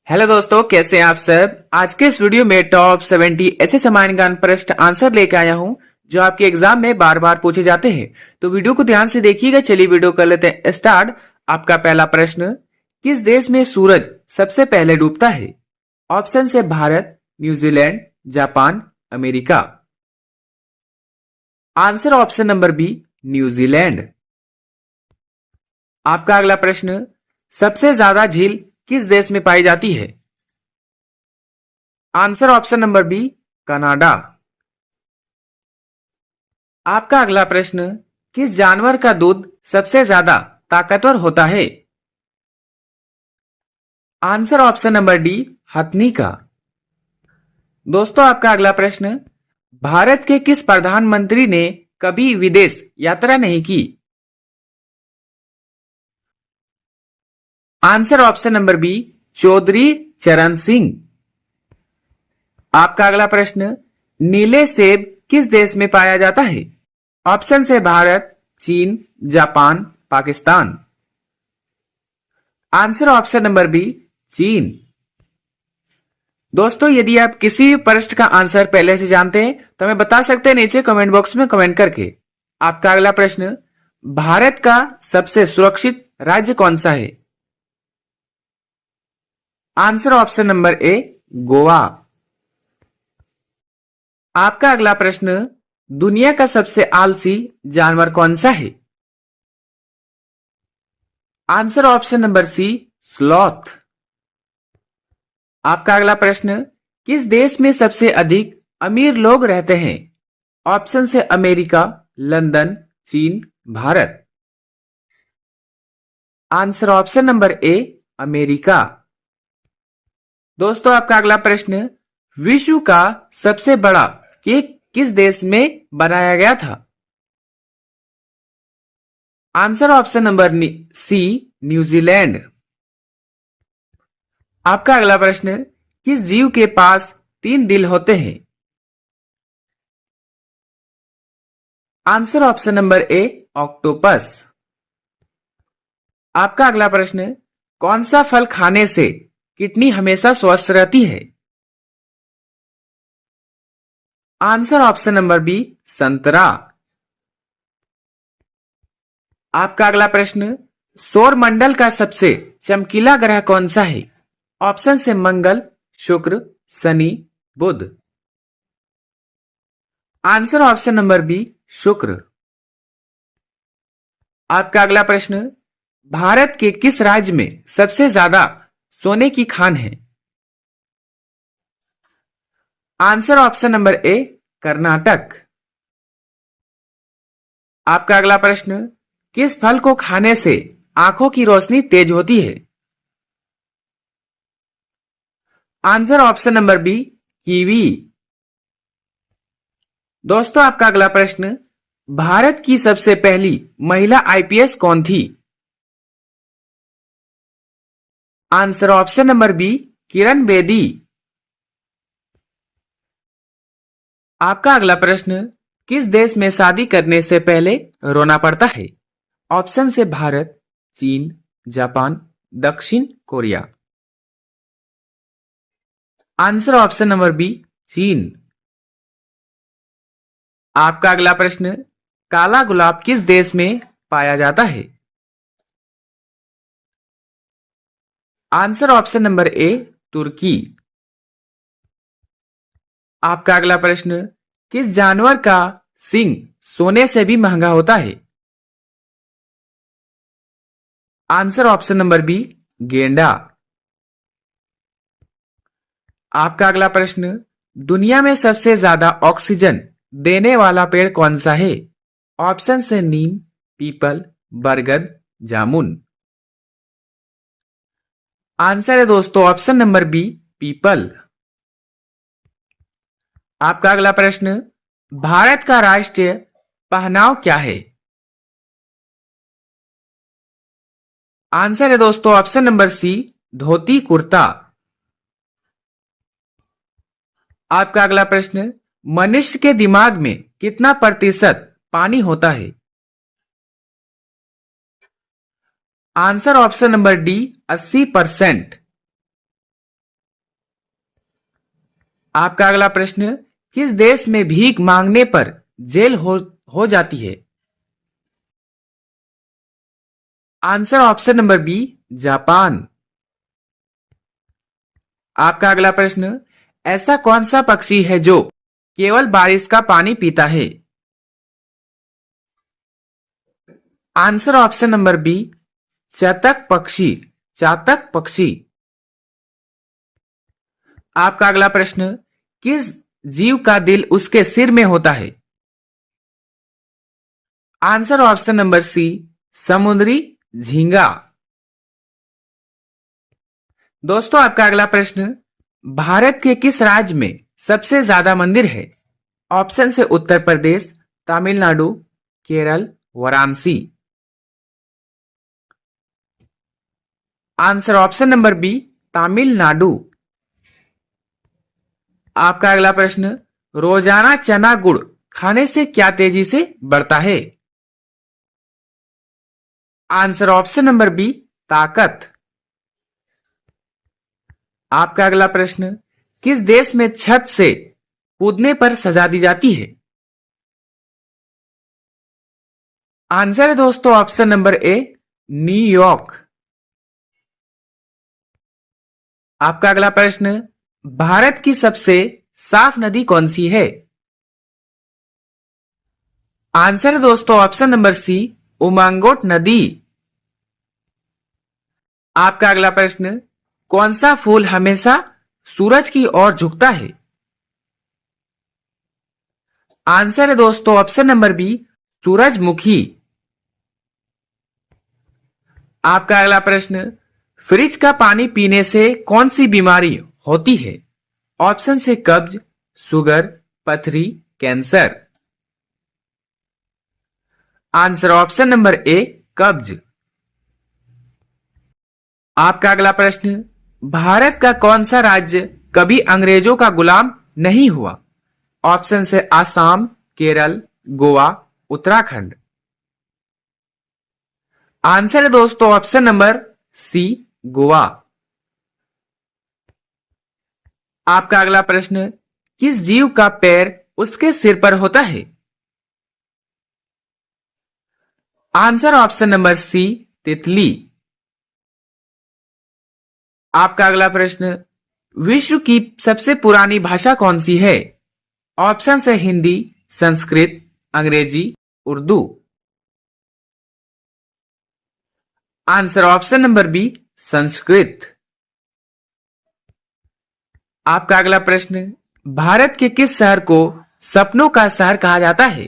Hello दोस्तों, कैसे हैं आप सब। आज के इस वीडियो में टॉप 70 ऐसे सामान्य ज्ञान प्रश्न आंसर लेके आया हूं जो आपके एग्जाम में बार बार पूछे जाते हैं। तो वीडियो को ध्यान से देखिएगा। चलिए वीडियो कर लेते हैं स्टार्ट। आपका पहला प्रश्न, किस देश में सूरज सबसे पहले डूबता है? ऑप्शन है Bharat, New Zealand, Japan, America. Answer option number b, New Zealand. आपका अगला प्रश्न, सबसे ज्यादा झील किस देश में पाई जाती है? Answer option number b, Canada. आपका अगला प्रश्न, किस जानवर का दूध सबसे ज्यादा ताकतवर होता है? आंसर ऑप्शन नंबर डी, हथनी का। दोस्तों, आपका अगला प्रश्न, भारत के किस प्रधानमंत्री ने कभी विदेश यात्रा नहीं की? Answer option number b, Chaudhary Charan Singh. आपका अगला प्रश्न, नीले सेब किस देश में पाया जाता है? ऑप्शन है भारत, चीन, Japan, Pakistan. Answer option number b, चीन। दोस्तों, यदि आप किसी भी प्रश्न का आंसर पहले से जानते हैं तो हमें बता सकते हैं नीचे कमेंट बॉक्स में कमेंट करके। आपका अगला प्रश्न, भारत का सबसे सुरक्षित राज्य कौन सा है? Answer option number A, Goa. आपका अगला प्रश्न, दुनिया का सबसे आलसी जानवर कौन सा है? Answer option number c, sloth. आपका अगला प्रश्न, किस देश में सबसे अधिक अमीर लोग रहते हैं? ऑप्शन से अमेरिका, लंदन, चीन, Bharat. Answer option number A, America. दोस्तों, आपका अगला प्रश्न, विश्व का सबसे बड़ा केक किस देश में बनाया गया था? Answer option number c, New Zealand. आपका अगला प्रश्न, किस जीव के पास 3 दिल होते हैं? Answer option number A, octopus. आपका अगला प्रश्न, कौन सा फल खाने से किडनी हमेशा स्वस्थ रहती है? आंसर ऑप्शन नंबर बी, संतरा। आपका अगला प्रश्न, सौर मंडल का सबसे चमकीला ग्रह कौन सा है? ऑप्शन से मंगल, शुक्र, शनि, बुध। आंसर ऑप्शन नंबर बी, शुक्र। आपका अगला प्रश्न, भारत के किस राज्य में सबसे ज्यादा सोने की खान है? Answer option number A, Karnataka. आपका अगला प्रश्न, किस फल को खाने से आंखों की रोशनी तेज होती है? Answer option number b, kiwi. दोस्तों, आपका अगला प्रश्न, भारत की सबसे पहली महिला आईपीएस कौन थी? Answer option number B, Kiran Bedi. आपका अगला प्रश्न, किस देश में शादी करने से पहले रोना पड़ता है? ऑप्शन से भारत, चीन, जापान, दक्षिण Korea. Answer option number b, चीन। आपका अगला प्रश्न, काला गुलाब किस देश में पाया जाता है? आंसर ऑप्शन नंबर ए, तुर्की। आपका अगला प्रश्न, किस जानवर का सींग सोने से भी महंगा होता है? आंसर ऑप्शन नंबर बी, गेंडा। आपका अगला प्रश्न, दुनिया में सबसे ज्यादा ऑक्सीजन देने वाला पेड़ कौन सा है? ऑप्शन से नीम, पीपल, बरगद, जामुन। आंसर है दोस्तों ऑप्शन नंबर बी, पीपल। आपका अगला प्रश्न, भारत का राष्ट्रीय पहनाव क्या है? आंसर है दोस्तों ऑप्शन नंबर सी, धोती कुर्ता। आपका अगला प्रश्न, मनुष्य के दिमाग में कितना प्रतिशत पानी होता है? Answer option number D, 80%। आपका अगला प्रश्न, किस देश में भीख मांगने पर जेल हो जाती है? Answer option number b, Japan. आपका अगला प्रश्न, ऐसा कौन सा पक्षी है जो केवल बारिश का पानी पीता है? आंसर ऑप्शन नंबर बी, चातक पक्षी। चातक पक्षी। आपका अगला प्रश्न, किस जीव का दिल उसके सिर में होता है? आंसर ऑप्शन नंबर सी, समुद्री झींगा। दोस्तों आपका अगला प्रश्न, भारत के किस राज्य में सबसे ज्यादा मंदिर है? ऑप्शन से Uttar Pradesh, Tamil Nadu, Kerala, Varanasi. Answer option number B, Tamil Nadu. आपका अगला प्रश्न, रोजाना चना गुड़ खाने से क्या तेजी से बढ़ता है? आंसर ऑप्शन नंबर बी, ताकत। आपका अगला प्रश्न, किस देश में छत से कूदने पर सजा दी जाती है? आंसर है दोस्तों ऑप्शन नंबर ए, न्यूयॉर्क। आपका अगला प्रश्न, भारत की सबसे साफ नदी कौन सी है? आंसर है दोस्तों ऑप्शन नंबर सी, उमांगोट नदी। आपका अगला प्रश्न, कौन सा फूल हमेशा सूरज की ओर झुकता है? आंसर है दोस्तों ऑप्शन नंबर बी, सूरजमुखी। आपका अगला प्रश्न, फ्रिज का पानी पीने से कौन सी बीमारी होती है? ऑप्शन से कब्ज, शुगर, पथरी, cancer. Answer option number A, कब्ज। आपका अगला प्रश्न, भारत का कौन सा राज्य कभी अंग्रेजों का गुलाम नहीं हुआ? ऑप्शन से आसाम, केरल, गोवा, उत्तराखंड। आंसर है दोस्तों ऑप्शन नंबर सी, गोवा। आपका अगला प्रश्न, किस जीव का पैर उसके सिर पर होता है? आंसर ऑप्शन नंबर सी, तितली। आपका अगला प्रश्न, विश्व की सबसे पुरानी भाषा कौन सी है? ऑप्शन है Hindi, Sanskrit, Angrezi, Urdu. Answer option number b, Sanskrit. आपका अगला प्रश्न, भारत के किस शहर को सपनों का शहर कहा जाता है?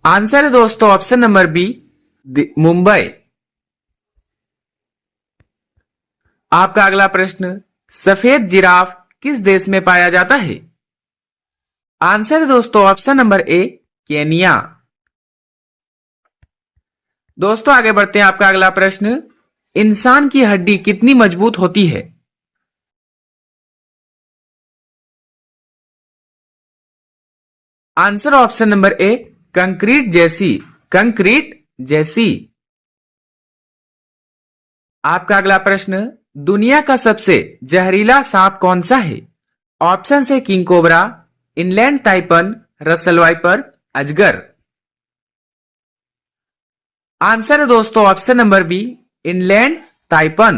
आंसर है दोस्तों ऑप्शन नंबर बी, मुंबई। आपका अगला प्रश्न, सफेद जिराफ किस देश में पाया जाता है? आंसर है दोस्तों ऑप्शन नंबर ए, केनिया। दोस्तों आगे बढ़ते हैं। आपका अगला प्रश्न, इंसान की हड्डी कितनी मजबूत होती है? Answer option number A, concrete जैसी। कंक्रीट जैसी। आपका अगला प्रश्न, दुनिया का सबसे जहरीला सांप कौन सा है? ऑप्शन है king cobra, inland taipan, russell viper, अजगर। आंसर है दोस्तों option number b, inland taipan.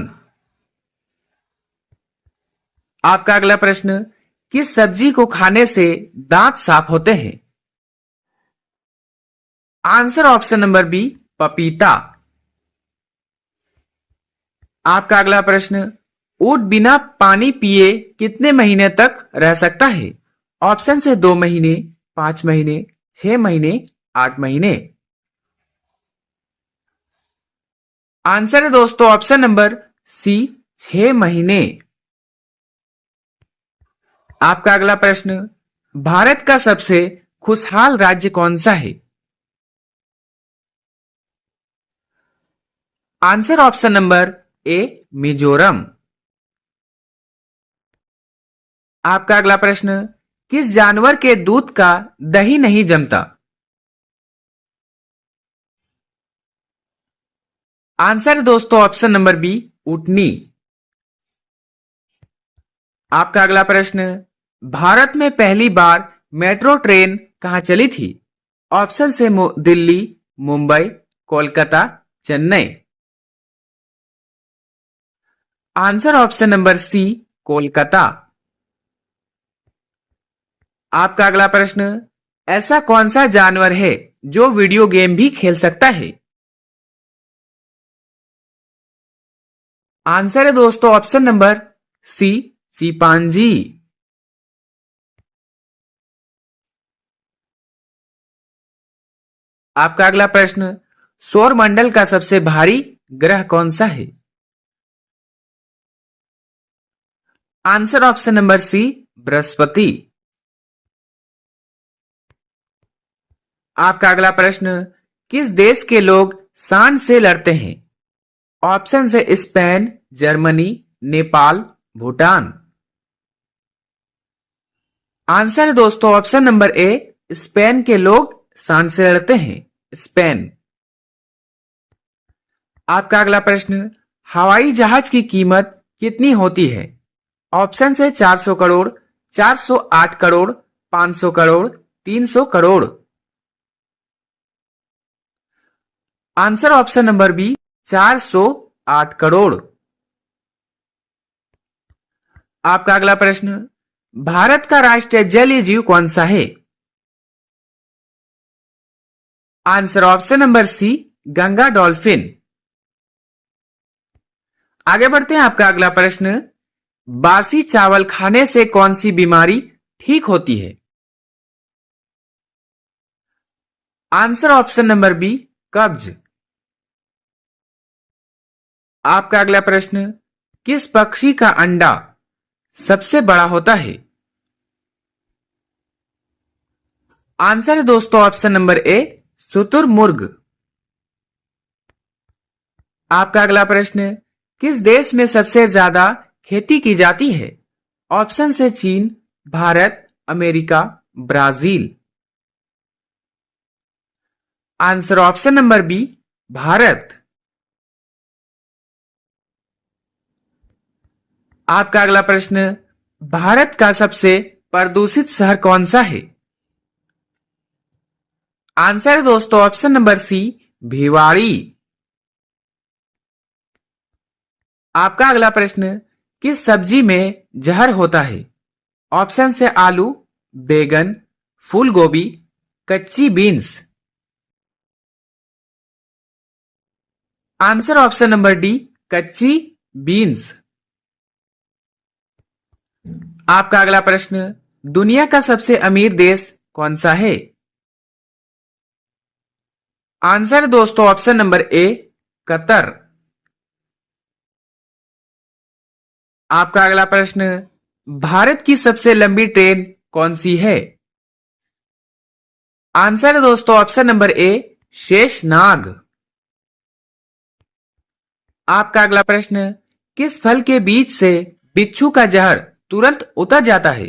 आपका अगला प्रश्न, किस सब्जी को खाने से दांत साफ होते हैं? आंसर ऑप्शन नंबर बी, पपीता। आपका अगला प्रश्न, ऊंट बिना पानी पिए कितने महीने तक रह सकता है? ऑप्शन है 2 महीने, 5 महीने, 6 महीने, 8 महीने। आंसर है दोस्तों ऑप्शन नंबर सी, 6 महीने। आपका अगला प्रश्न, भारत का सबसे खुशहाल राज्य कौन सा है? Answer option number A, Mizoram. आपका अगला प्रश्न, किस जानवर के दूध का दही नहीं जमता? आंसर है दोस्तों ऑप्शन नंबर बी, ऊंटनी। आपका अगला प्रश्न, भारत में पहली बार मेट्रो ट्रेन कहां चली थी? ऑप्शन से Delhi, Mumbai, Kolkata, Chennai. Answer option number c, Kolkata. आपका अगला प्रश्न, ऐसा कौन सा जानवर है जो वीडियो गेम भी खेल सकता है? आंसर है दोस्तों ऑप्शन नंबर सी, चिंपांजी। आपका अगला प्रश्न, सौर मंडल का सबसे भारी ग्रह कौन सा है? Answer option number c, Brihaspati. आपका अगला प्रश्न, किस देश के लोग सांड से लड़ते हैं? ऑप्शन से Spain, Germany, Nepal, Bhutan. Answer है दोस्तों ऑप्शन नंबर ए, स्पेन के लोग सांड से लड़ते हैं, स्पेन। आपका अगला प्रश्न, हवाई जहाज की कीमत कितनी होती है? ऑप्शन से 400 crore, 408 crore, 500 crore, 300 crore. Answer option number b, 408 crore. आपका अगला प्रश्न, भारत का राष्ट्रीय जलीय जीव कौन सा है? Answer option number c, Ganga dolphin. आगे बढ़ते हैं। आपका अगला प्रश्न, बासी चावल खाने से कौन सी बीमारी ठीक होती है? आंसर ऑप्शन नंबर बी, कब्ज। आपका अगला प्रश्न, किस पक्षी का अंडा सबसे बड़ा होता है? आंसर है दोस्तों ऑप्शन नंबर ए, शुतुरमुर्ग। आपका अगला प्रश्न, किस देश में सबसे ज्यादा खेती की जाती है? ऑप्शन से चीन, Bharat, America, Brazil. Answer option number b, Bharat. आपका अगला प्रश्न, भारत का सबसे प्रदूषित शहर कौन सा है? आंसर है दोस्तों ऑप्शन नंबर सी, भिवाड़ी। आपका अगला प्रश्न, किस सब्जी में जहर होता है? ऑप्शन से आलू, बैगन, फूल गोभी, कच्ची beans. Answer option number D, कच्ची बीन्स। आपका अगला प्रश्न, दुनिया का सबसे अमीर देश कौन सा है? आंसर दोस्तों ऑप्शन नंबर ए, कतर। आपका अगला प्रश्न, भारत की सबसे लंबी ट्रेन कौन सी है? आंसर है दोस्तों ऑप्शन नंबर ए, शेषनाग। आपका अगला प्रश्न, किस फल के बीज से बिच्छू का जहर तुरंत उतर जाता है?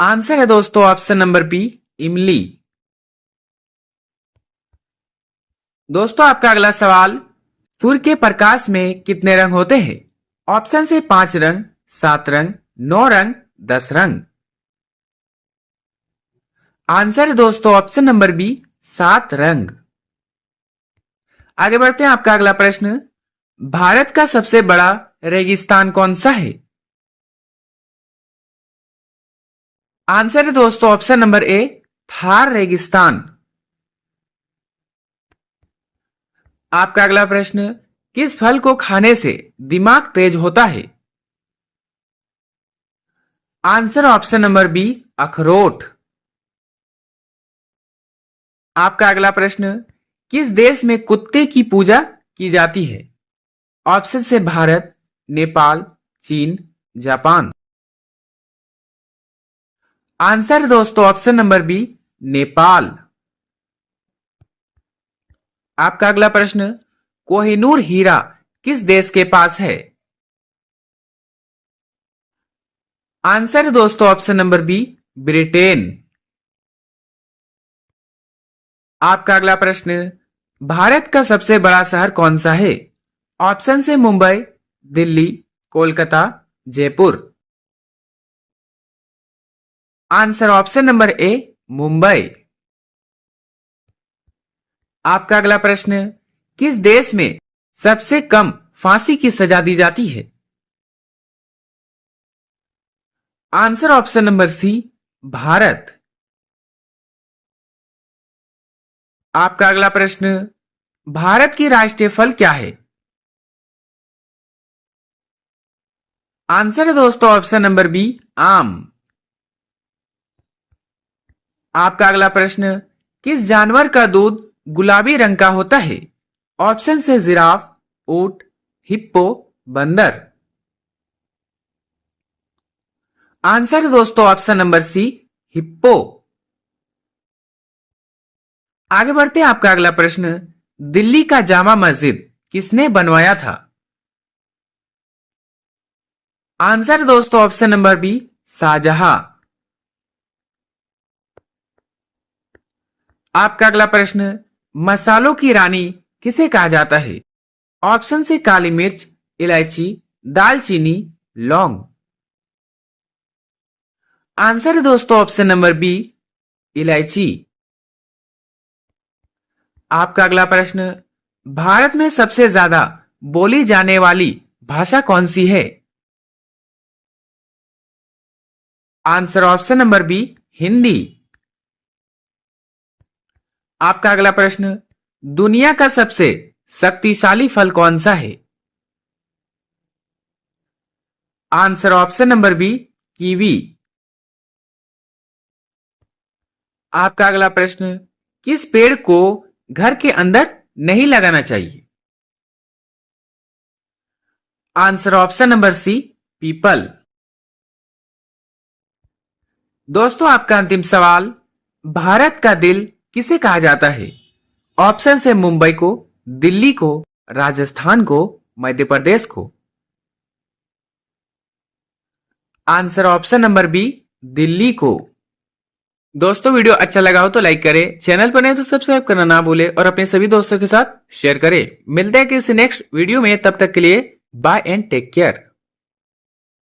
आंसर है दोस्तों ऑप्शन नंबर बी, इमली। दोस्तों आपका अगला सवाल, सूर्य के प्रकाश में कितने रंग होते हैं? ऑप्शन से 5 रंग, 7 रंग, 9 रंग, 10 रंग। आंसर है दोस्तों ऑप्शन नंबर बी, 7 रंग। आगे बढ़ते हैं। आपका अगला प्रश्न, भारत का सबसे बड़ा रेगिस्तान कौन सा है? आंसर है दोस्तों ऑप्शन नंबर ए, थार रेगिस्तान। आपका अगला प्रश्न, किस फल को खाने से दिमाग तेज होता है? आंसर ऑप्शन नंबर बी, अखरोट। आपका अगला प्रश्न, किस देश में कुत्ते की पूजा की जाती है? ऑप्शन से भारत, नेपाल, चीन, जापान। आंसर दोस्तों ऑप्शन नंबर बी, नेपाल। आपका अगला प्रश्न, कोहिनूर हीरा किस देश के पास है? आंसर है दोस्तों ऑप्शन नंबर बी, ब्रिटेन। आपका अगला प्रश्न, भारत का सबसे बड़ा शहर कौन सा है? ऑप्शन से Mumbai, Delhi, Kolkata, Jaipur. Answer option number A, Mumbai. आपका अगला प्रश्न, किस देश में सबसे कम फांसी की सजा दी जाती है? Answer option number c, Bharat. आपका अगला प्रश्न, भारत की राष्ट्रीय फल क्या है? आंसर है दोस्तों ऑप्शन नंबर बी, आम। आपका अगला प्रश्न, किस जानवर का दूध गुलाबी रंग का होता है? ऑप्शन से जिराफ, ऊंट, हिप्पो, बंदर। आंसर है दोस्तों ऑप्शन नंबर सी, हिप्पो। आगे बढ़ते हैं, आपका अगला प्रश्न, दिल्ली का जामा मस्जिद किसने बनवाया था? आंसर है दोस्तों ऑप्शन नंबर बी, शाहजहां। आपका अगला प्रश्न, मसालों की रानी किसे कहा जाता है? ऑप्शन से काली मिर्च, इलायची, दालचीनी, लौंग। आंसर है दोस्तों ऑप्शन नंबर बी, इलायची। आपका अगला प्रश्न, भारत में सबसे ज्यादा बोली जाने वाली भाषा कौन सी है? Answer option number b, Hindi. आपका अगला प्रश्न, दुनिया का सबसे शक्तिशाली फल कौन सा है? Answer option number b, kiwi. आपका अगला प्रश्न, किस पेड़ को घर के अंदर नहीं लगाना चाहिए? आंसर ऑप्शन नंबर सी, पीपल। दोस्तों आपका अंतिम सवाल, भारत का दिल किसे कहा जाता है? ऑप्शन से मुंबई को, दिल्ली को, राजस्थान को, मध्य प्रदेश को। Answer option number b, Delhi को। दोस्तों वीडियो अच्छा लगा हो तो लाइक करें, चैनल पर नए तो सब्सक्राइब करना ना भूलें और अपने सभी दोस्तों के साथ शेयर करें। मिलते हैं किसी नेक्स्ट वीडियो में, तब तक के लिए बाय एंड टेक केयर।